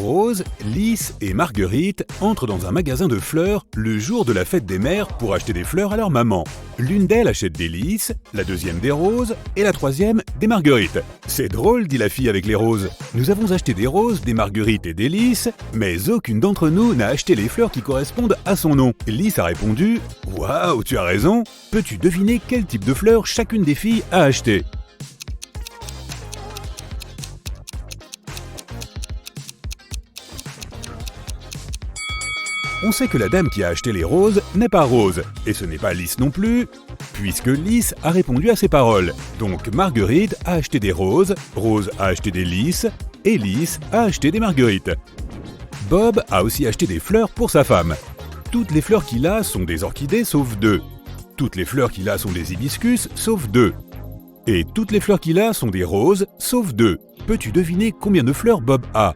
Rose, Lys et Marguerite entrent dans un magasin de fleurs le jour de la fête des mères pour acheter des fleurs à leur maman. L'une d'elles achète des lys, la deuxième des roses et la troisième des marguerites. « C'est drôle, dit la fille avec les roses. Nous avons acheté des roses, des marguerites et des lys, mais aucune d'entre nous n'a acheté les fleurs qui correspondent à son nom. » Lys a répondu « Waouh, tu as raison. Peux-tu deviner quel type de fleurs chacune des filles a acheté ?» On sait que la dame qui a acheté les roses n'est pas Rose, et ce n'est pas Lys non plus, puisque Lys a répondu à ses paroles. Donc Marguerite a acheté des roses, Rose a acheté des lys, et Lys a acheté des marguerites. Bob a aussi acheté des fleurs pour sa femme. Toutes les fleurs qu'il a sont des orchidées sauf 2. Toutes les fleurs qu'il a sont des hibiscus sauf 2. Et toutes les fleurs qu'il a sont des roses sauf 2. Peux-tu deviner combien de fleurs Bob a ?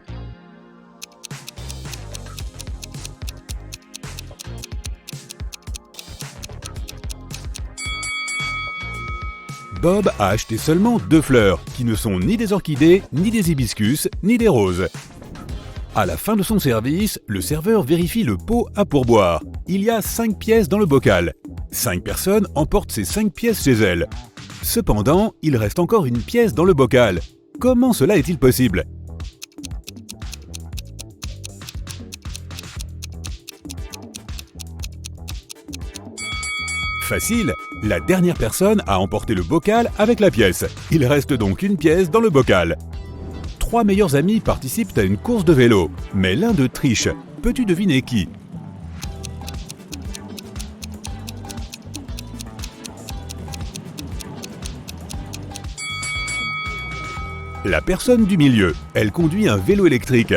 Bob a acheté seulement 2 fleurs, qui ne sont ni des orchidées, ni des hibiscus, ni des roses. À la fin de son service, le serveur vérifie le pot à pourboire. Il y a 5 pièces dans le bocal. 5 personnes emportent ces 5 pièces chez elles. Cependant, il reste encore une pièce dans le bocal. Comment cela est-il possible ? Facile, la dernière personne a emporté le bocal avec la pièce. Il reste donc une pièce dans le bocal. 3 meilleurs amis participent à une course de vélo, mais l'un d'eux triche. Peux-tu deviner qui ? La personne du milieu. Elle conduit un vélo électrique.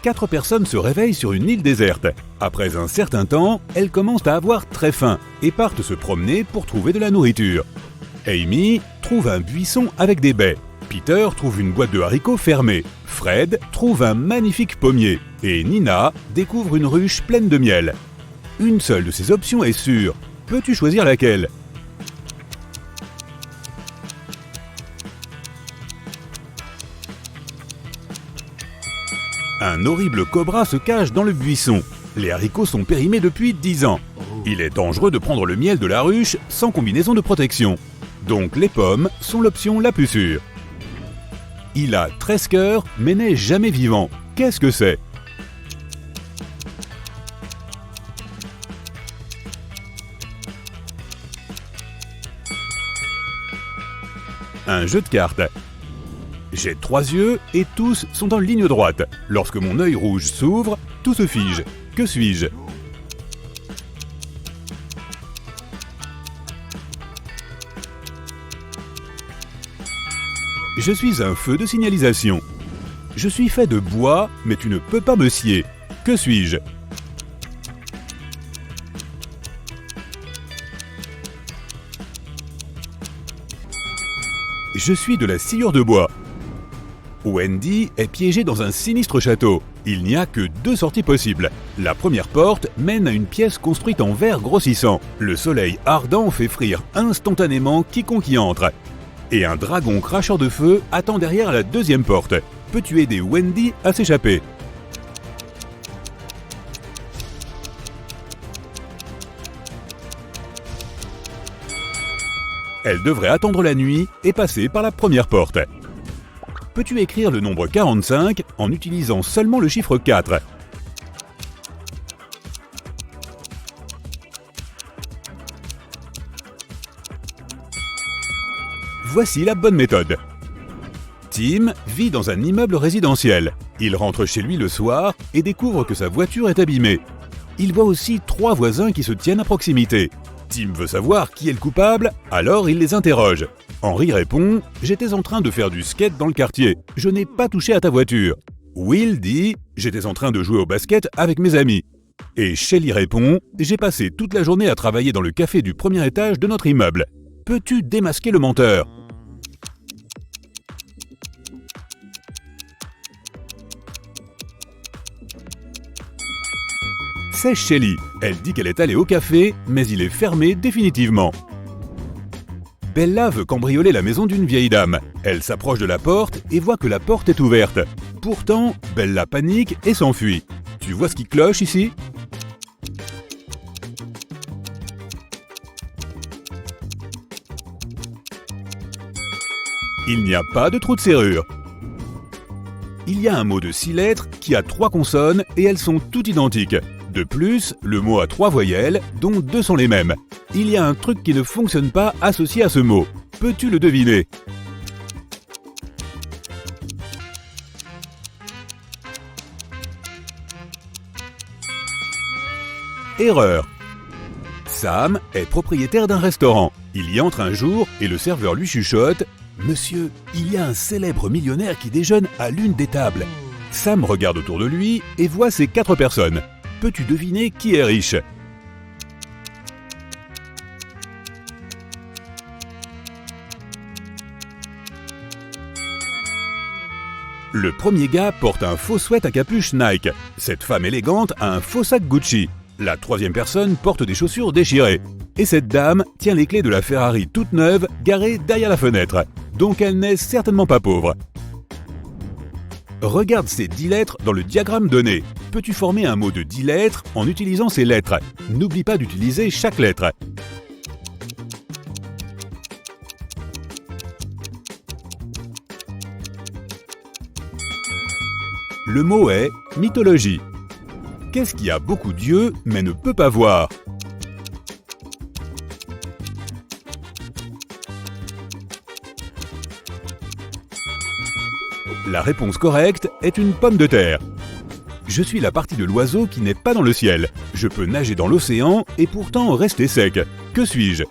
4 personnes se réveillent sur une île déserte. Après un certain temps, elles commencent à avoir très faim et partent se promener pour trouver de la nourriture. Amy trouve un buisson avec des baies. Peter trouve une boîte de haricots fermée. Fred trouve un magnifique pommier. Et Nina découvre une ruche pleine de miel. Une seule de ces options est sûre. Peux-tu choisir laquelle ? Un horrible cobra se cache dans le buisson. Les haricots sont périmés depuis 10 ans. Il est dangereux de prendre le miel de la ruche sans combinaison de protection. Donc les pommes sont l'option la plus sûre. Il a 13 cœurs mais n'est jamais vivant. Qu'est-ce que c'est ? Un jeu de cartes. J'ai 3 yeux et tous sont en ligne droite. Lorsque mon œil rouge s'ouvre, tout se fige. Que suis-je ? Je suis un feu de signalisation. Je suis fait de bois, mais tu ne peux pas me scier. Que suis-je ? Je suis de la sciure de bois. Wendy est piégée dans un sinistre château. Il n'y a que 2 sorties possibles. La première porte mène à une pièce construite en verre grossissant. Le soleil ardent fait frire instantanément quiconque y entre. Et un dragon cracheur de feu attend derrière la deuxième porte. Peux-tu aider Wendy à s'échapper ? Elle devrait attendre la nuit et passer par la première porte. Peux-tu écrire le nombre 45 en utilisant seulement le chiffre 4 ? Voici la bonne méthode. Tim vit dans un immeuble résidentiel. Il rentre chez lui le soir et découvre que sa voiture est abîmée. Il voit aussi 3 voisins qui se tiennent à proximité. Tim veut savoir qui est le coupable, alors il les interroge. Henry répond « J'étais en train de faire du skate dans le quartier. Je n'ai pas touché à ta voiture. » Will dit « J'étais en train de jouer au basket avec mes amis. » Et Shelly répond « J'ai passé toute la journée à travailler dans le café du premier étage de notre immeuble. Peux-tu démasquer le menteur ?» C'est Shelly. Elle dit qu'elle est allée au café, mais il est fermé définitivement. Bella veut cambrioler la maison d'une vieille dame. Elle s'approche de la porte et voit que la porte est ouverte. Pourtant, Bella panique et s'enfuit. Tu vois ce qui cloche ici? Il n'y a pas de trou de serrure. Il y a un mot de 6 lettres qui a 3 consonnes et elles sont toutes identiques. De plus, le mot a 3 voyelles, dont 2 sont les mêmes. Il y a un truc qui ne fonctionne pas associé à ce mot. Peux-tu le deviner? Erreur. Sam est propriétaire d'un restaurant. Il y entre un jour et le serveur lui chuchote « Monsieur, il y a un célèbre millionnaire qui déjeune à l'une des tables. » Sam regarde autour de lui et voit ces 4 personnes. Peux-tu deviner qui est riche? Le premier gars porte un faux sweat à capuche Nike. Cette femme élégante a un faux sac Gucci. La troisième personne porte des chaussures déchirées. Et cette dame tient les clés de la Ferrari toute neuve garée derrière la fenêtre. Donc elle n'est certainement pas pauvre. Regarde ces 10 lettres dans le diagramme donné. Peux-tu former un mot de 10 lettres en utilisant ces lettres? N'oublie pas d'utiliser chaque lettre. Le mot est mythologie. Qu'est-ce qui a beaucoup d'yeux mais ne peut pas voir? La réponse correcte est une pomme de terre. Je suis la partie de l'oiseau qui n'est pas dans le ciel. Je peux nager dans l'océan et pourtant rester sec. Que suis-je?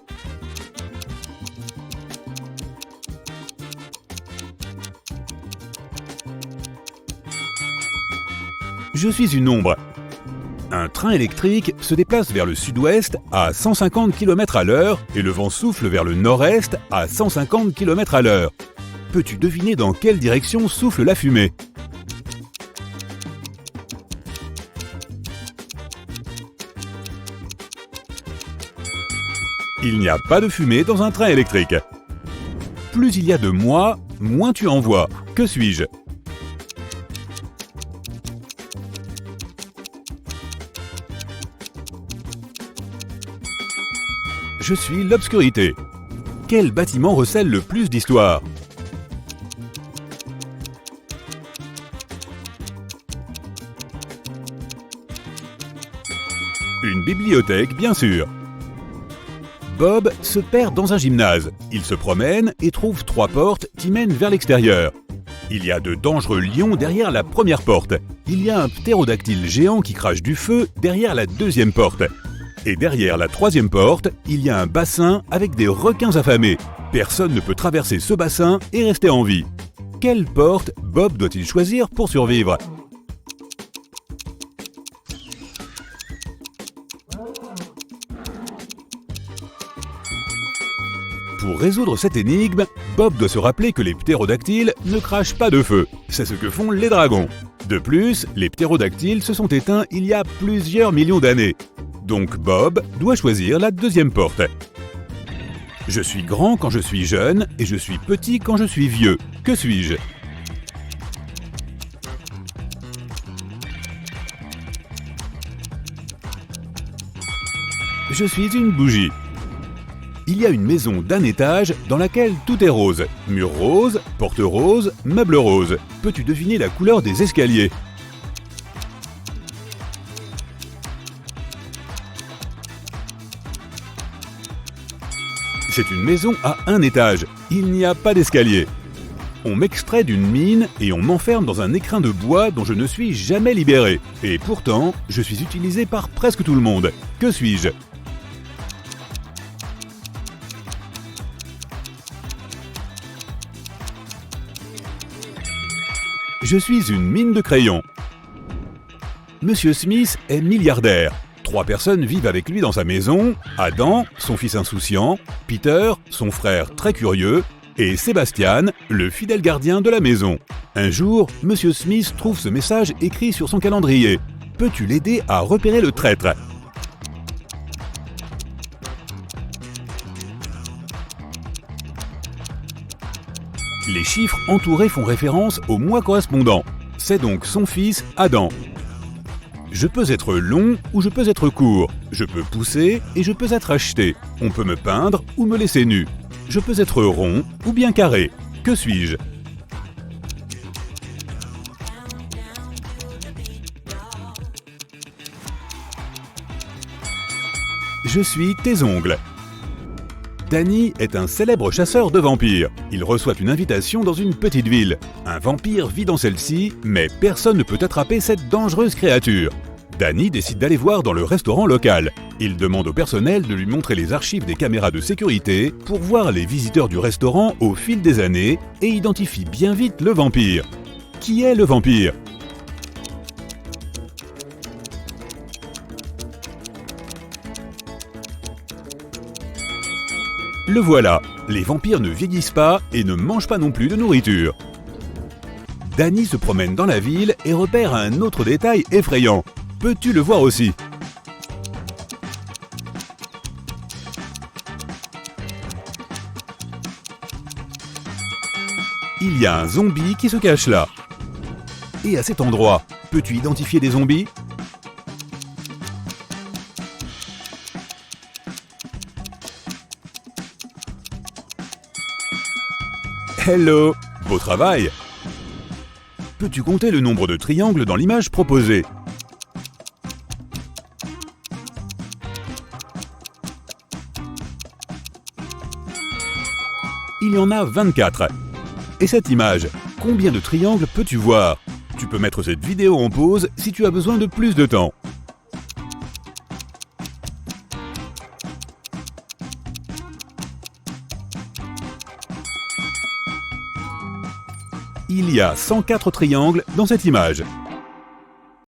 Je suis une ombre. Un train électrique se déplace vers le sud-ouest à 150 km/h et le vent souffle vers le nord-est à 150 km/h. Peux-tu deviner dans quelle direction souffle la fumée? Il n'y a pas de fumée dans un train électrique. Plus il y a de moi, moins tu en vois. Que suis-je? Je suis l'obscurité. Quel bâtiment recèle le plus d'histoire? Une bibliothèque, bien sûr. Bob se perd dans un gymnase. Il se promène et trouve 3 portes qui mènent vers l'extérieur. Il y a de dangereux lions derrière la première porte. Il y a un ptérodactyle géant qui crache du feu derrière la deuxième porte. Et derrière la troisième porte, il y a un bassin avec des requins affamés. Personne ne peut traverser ce bassin et rester en vie. Quelle porte Bob doit-il choisir pour survivre? Pour résoudre cette énigme, Bob doit se rappeler que les ptérodactyles ne crachent pas de feu. C'est ce que font les dragons. De plus, les ptérodactyles se sont éteints il y a plusieurs millions d'années. Donc Bob doit choisir la deuxième porte. Je suis grand quand je suis jeune et je suis petit quand je suis vieux. Que suis-je? Je suis une bougie. Il y a une maison d'un étage dans laquelle tout est rose. Mur rose, porte rose, meuble rose. Peux-tu deviner la couleur des escaliers? C'est une maison à un étage. Il n'y a pas d'escalier. On m'extrait d'une mine et on m'enferme dans un écrin de bois dont je ne suis jamais libéré. Et pourtant, je suis utilisé par presque tout le monde. Que suis-je? Je suis une mine de crayons. Monsieur Smith est milliardaire. 3 personnes vivent avec lui dans sa maison, Adam, son fils insouciant, Peter, son frère très curieux, et Sébastien, le fidèle gardien de la maison. Un jour, Monsieur Smith trouve ce message écrit sur son calendrier. Peux-tu l'aider à repérer le traître? Les chiffres entourés font référence au mois correspondant. c'est donc son fils Adam. Je peux être long ou je peux être court. Je peux pousser et je peux être acheté. On peut me peindre ou me laisser nu. Je peux être rond ou bien carré. Que suis-je? Je suis tes ongles. Danny est un célèbre chasseur de vampires. Il reçoit une invitation dans une petite ville. Un vampire vit dans celle-ci, mais personne ne peut attraper cette dangereuse créature. Danny décide d'aller voir dans le restaurant local. Il demande au personnel de lui montrer les archives des caméras de sécurité pour voir les visiteurs du restaurant au fil des années et identifie bien vite le vampire. Qui est le vampire? Le voilà, les vampires ne vieillissent pas et ne mangent pas non plus de nourriture. Danny se promène dans la ville et repère un autre détail effrayant. Peux-tu le voir aussi? Il y a un zombie qui se cache là. Et à cet endroit, peux-tu identifier des zombies? Hello! Beau travail! Peux-tu compter le nombre de triangles dans l'image proposée? Il y en a 24. Et cette image, combien de triangles peux-tu voir? Tu peux mettre cette vidéo en pause si tu as besoin de plus de temps. Il y a 104 triangles dans cette image.